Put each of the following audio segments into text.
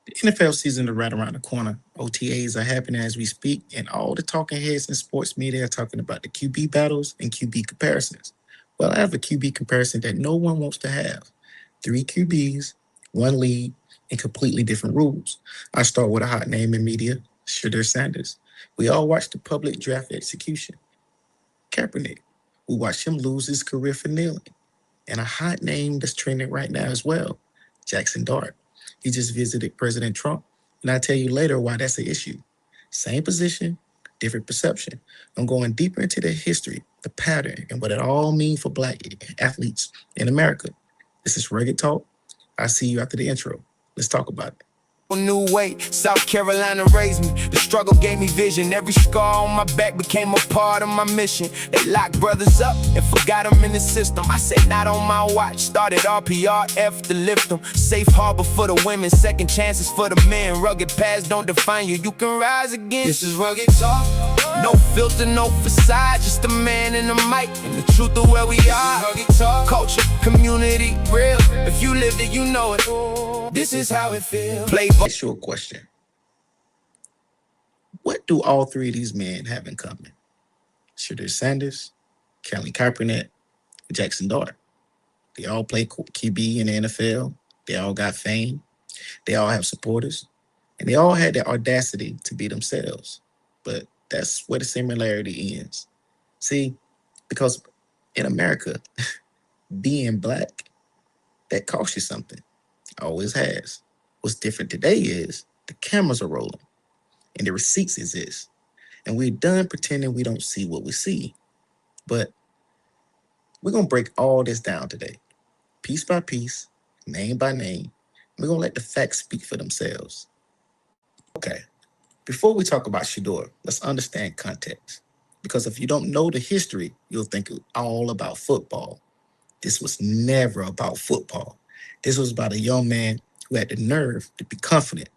The NFL season is right around the corner. OTAs are happening as we speak, and all the talking heads in sports media are talking about the QB battles and QB comparisons. Well, I have a QB comparison that no one wants to have. Three QBs, one lead, and completely different rules. I start with a hot name in media, Shedeur Sanders. We all watched the public draft execution. Kaepernick. We watched him lose his career for kneeling. And a hot name that's trending right now as well, Jaxson Dart. He just visited President Trump, and I'll tell you later why that's an issue. Same position, different perception. I'm going deeper into the history, the pattern, and what it all means for black athletes in America. This is Rugged Talk. I'll see you after the intro. Let's talk about it. New way, South Carolina raised me. The struggle gave me vision. Every scar on my back became a part of my mission. They locked brothers up and forgot them in the system. I said not on my watch. Started RPRF to lift them. Safe harbor for the women, second chances for the men. Rugged paths don't define you, you can rise again. This is Rugged Talk. No filter, no facade, just a man and a mic, and the truth of where we are. Rugged Talk. Culture, community, real. If you lived it, you know it. This is how it feels. Play. Ask you a question. What do all three of these men have in common? Shedeur Sanders, Colin Kaepernick, and Jaxson Dart. They all play QB in the NFL. They all got fame. They all have supporters. And they all had the audacity to be themselves. But that's where the similarity ends. See, because in America, being black, that costs you something. Always has. What's different today is the cameras are rolling and the receipts exist. And we're done pretending we don't see what we see. But we're going to break all this down today, piece by piece, name by name. We're going to let the facts speak for themselves. Okay, before we talk about Shedeur, let's understand context. Because if you don't know the history, you'll think it's all about football. This was never about football. This was about a young man who had the nerve to be confident.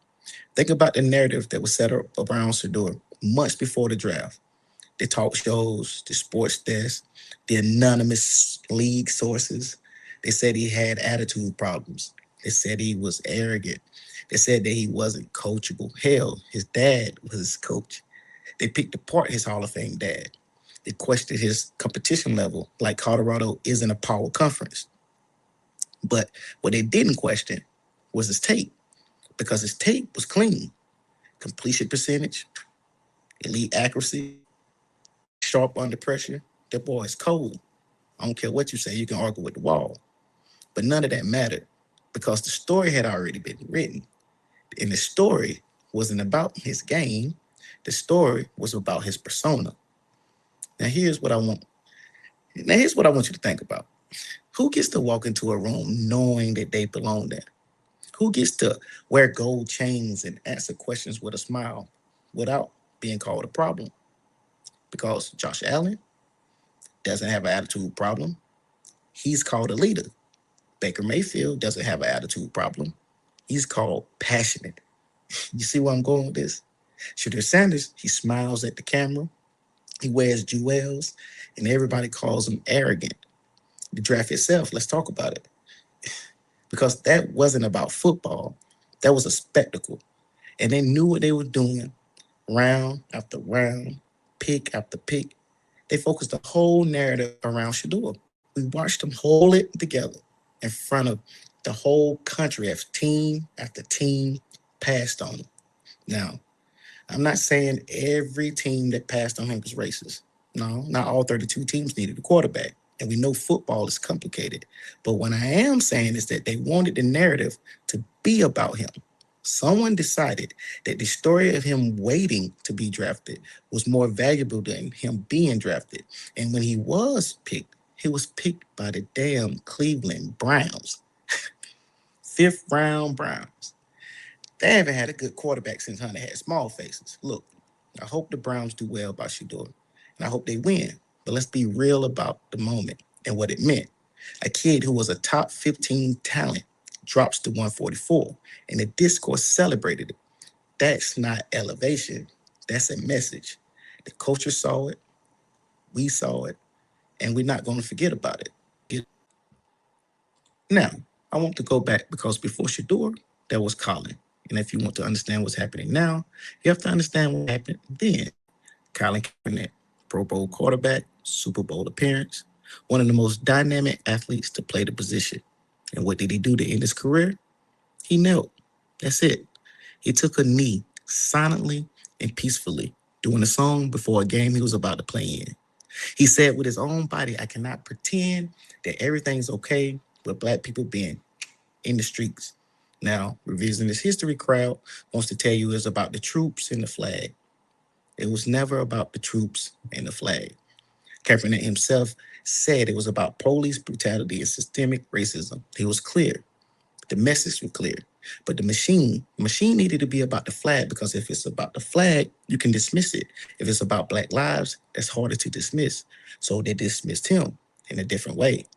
Think about the narrative that was set up around Shedeur months before the draft. The talk shows, the sports desk, the anonymous league sources. They said he had attitude problems. They said he was arrogant. They said that he wasn't coachable. Hell, his dad was his coach. They picked apart his Hall of Fame dad. They questioned his competition level, like Colorado isn't a power conference. But what they didn't question was his tape, because his tape was clean. Completion percentage, elite accuracy, sharp under pressure. That boy is cold. I don't care what you say, you can argue with the wall. But none of that mattered because the story had already been written. And the story wasn't about his game. The story was about his persona. Now here's what I want. Now here's what I want you to think about. Who gets to walk into a room knowing that they belong there? Who gets to wear gold chains and answer questions with a smile without being called a problem? Because Josh Allen doesn't have an attitude problem. He's called a leader. Baker Mayfield doesn't have an attitude problem. He's called passionate. You see where I'm going with this? Shedeur Sanders, he smiles at the camera. He wears jewels, and everybody calls him arrogant. The draft itself, let's talk about it. Because that wasn't about football. That was a spectacle. And they knew what they were doing round after round, pick after pick. They focused the whole narrative around Shedeur. We watched them hold it together in front of the whole country as team after team passed on him. Now, I'm not saying every team that passed on him was racist. No, not all 32 teams needed a quarterback. And we know football is complicated. But what I am saying is that they wanted the narrative to be about him. Someone decided that the story of him waiting to be drafted was more valuable than him being drafted. And when he was picked, he was picked by the damn Cleveland Browns. Fifth round Browns. They haven't had a good quarterback since Hunter had small faces. Look, I hope the Browns do well by Shedeur, and I hope they win. But let's be real about the moment and what it meant. A kid who was a top 15 talent drops to 144, and the discourse celebrated it. That's not elevation. That's a message. The culture saw it, we saw it, and we're not going to forget about it. Now, I want to go back because before Shedeur, there was Colin. And if you want to understand what's happening now, you have to understand what happened then. Colin Kaepernick, Pro Bowl quarterback, Super Bowl appearance, one of the most dynamic athletes to play the position. And what did he do to end his career? He knelt. That's it. He took a knee silently and peacefully during a song before a game he was about to play in. He said with his own body, I cannot pretend that everything's okay with black people being in the streets. Now, revisionist history crowd wants to tell you it's about the troops and the flag. It was never about the troops and the flag. Kaepernick himself said it was about police brutality and systemic racism. He was clear. The message was clear. But the machine needed to be about the flag because if it's about the flag, you can dismiss it. If it's about black lives, that's harder to dismiss. So they dismissed him in a different way.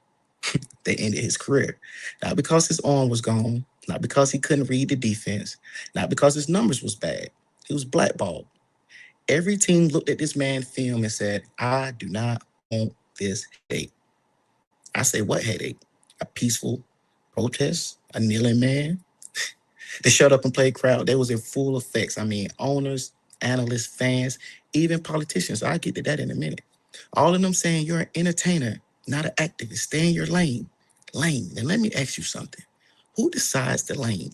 They ended his career. Not because his arm was gone, not because he couldn't read the defense, not because his numbers was bad. He was blackballed. Every team looked at this man's film and said, I do not want this headache. I say, what headache? A peaceful protest? A kneeling man? The shut up and play crowd, they was in full effects. I mean, owners, analysts, fans, even politicians. I'll get to that in a minute. All of them saying you're an entertainer, not an activist. Stay in your lane. Lane. And let me ask you something. Who decides the lane?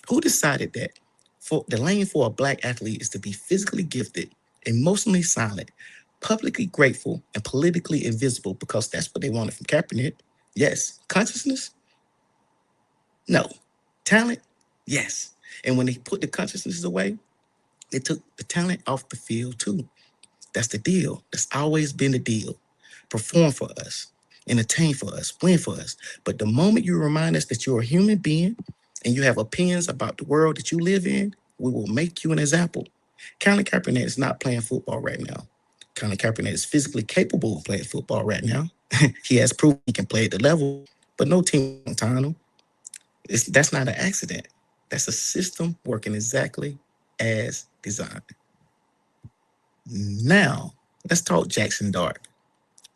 Who decided that for the lane for a black athlete is to be physically gifted, emotionally silent, publicly grateful, and politically invisible because that's what they wanted from Kaepernick? Yes. Consciousness? No. Talent? Yes. And when they put the consciousness away, they took the talent off the field too. That's the deal. That's always been the deal. Perform for us, entertain for us, win for us. But the moment you remind us that you're a human being and you have opinions about the world that you live in, we will make you an example. Colin Kaepernick is not playing football right now. Colin Kaepernick is physically capable of playing football right now. He has proved he can play at the level, but no team on time. That's not an accident. That's a system working exactly as designed. Now, let's talk Jaxson Dart.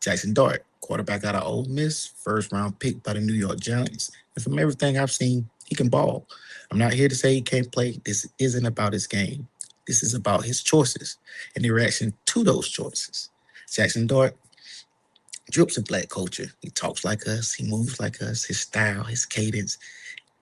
Jaxson Dart, quarterback out of Ole Miss, first round pick by the New York Giants. And from everything I've seen, he can ball. I'm not here to say he can't play. This isn't about his game. This is about his choices and the reaction to those choices. Jaxson Dart drips in black culture. He talks like us. He moves like us. His style, his cadence,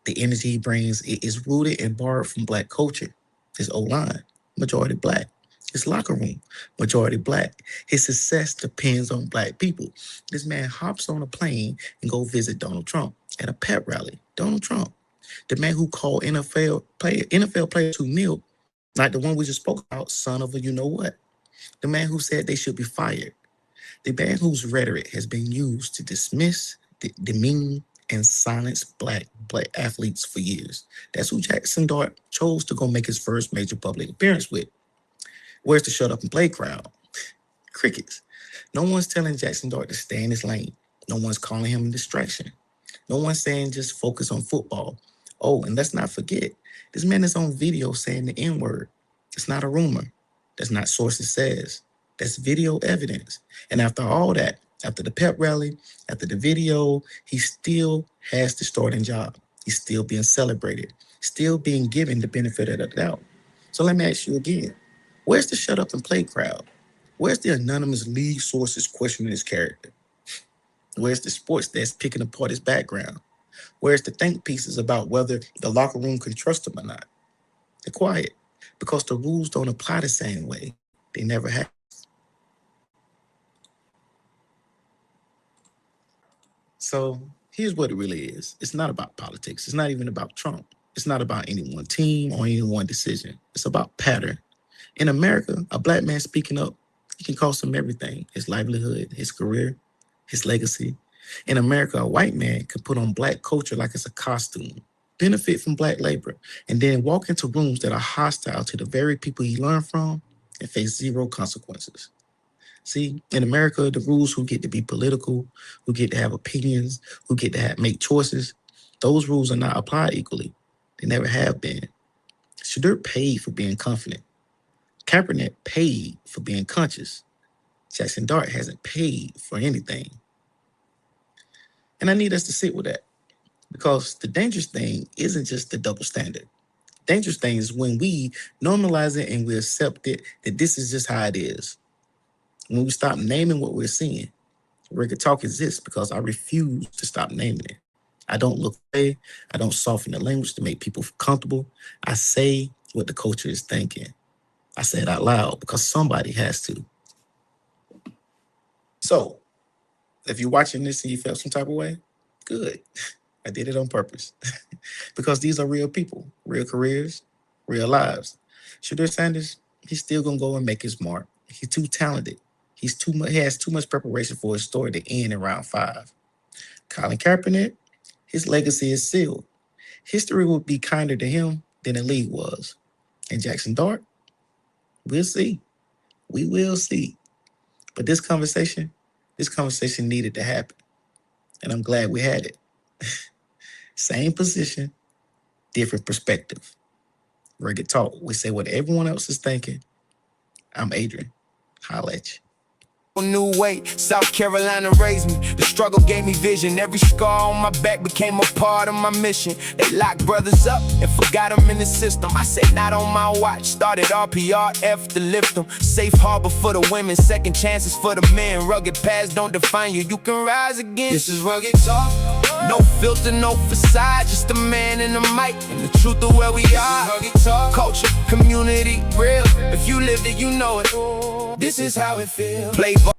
the energy he brings it is rooted and borrowed from black culture. His O-line, majority black. His locker room, majority black. His success depends on black people. This man hops on a plane and go visit Donald Trump at a pep rally. Donald Trump, the man who called NFL players who kneel, like the one we just spoke about, son of a you know what. The man who said they should be fired. The man whose rhetoric has been used to dismiss, demean, and silence black athletes for years. That's who Jaxson Dart chose to go make his first major public appearance with. Where's the shut up and play crowd? Crickets. No one's telling Jaxson Dart to stay in his lane. No one's calling him a distraction. No one's saying just focus on football. Oh, and let's not forget, this man is on video saying the N word. It's not a rumor. That's not sources says. That's video evidence. And after all that, after the pep rally, after the video, he still has the starting job. He's still being celebrated, still being given the benefit of the doubt. So let me ask you again, where's the shut up and play crowd? Where's the anonymous league sources questioning his character? Where's the sports desk picking apart his background? Where's the think pieces about whether the locker room can trust him or not? They're quiet because the rules don't apply the same way. They never have. So here's what it really is. It's not about politics. It's not even about Trump. It's not about any one team or any one decision. It's about pattern. In America, a black man speaking up, he can cost him everything: his livelihood, his career, his legacy. In America, a white man can put on black culture like it's a costume, benefit from black labor, and then walk into rooms that are hostile to the very people he learned from and face zero consequences. See, in America, the rules who get to be political, who get to have opinions, who get to make choices, those rules are not applied equally. They never have been. Shedeur paid for being confident. Kaepernick paid for being conscious. Jaxson Dart hasn't paid for anything. And I need us to sit with that because the dangerous thing isn't just the double standard. Dangerous thing is when we normalize it and we accept it that this is just how it is. When we stop naming what we're seeing, record talk exists because I refuse to stop naming it. I don't look away. I don't soften the language to make people feel comfortable. I say what the culture is thinking. I say it out loud because somebody has to. So, if you're watching this and you felt some type of way, good. I did it on purpose because these are real people, real careers, real lives. Shedeur Sanders, he's still gonna go and make his mark. He's too talented. He's too much. He has too much preparation for his story to end in round 5. Colin Kaepernick, his legacy is sealed. History will be kinder to him than the league was. And Jaxson Dart, we'll see. We will see. But this conversation needed to happen. And I'm glad we had it. Same position, different perspective. Rugged talk. We say what everyone else is thinking. I'm Adrian. Holla at you. New way, South Carolina raised me. The struggle gave me vision. Every scar on my back became a part of my mission. They locked brothers up and forgot them in the system. I said not on my watch. Started RPRF to lift them. Safe harbor for the women, second chances for the men. Rugged paths don't define you, you can rise again. This is rugged talk. No filter, no facade, just a man and a mic and the truth of where we are. Rugged talk. Culture, community, real. If you lived it, you know it. This is how it feels. Play ball.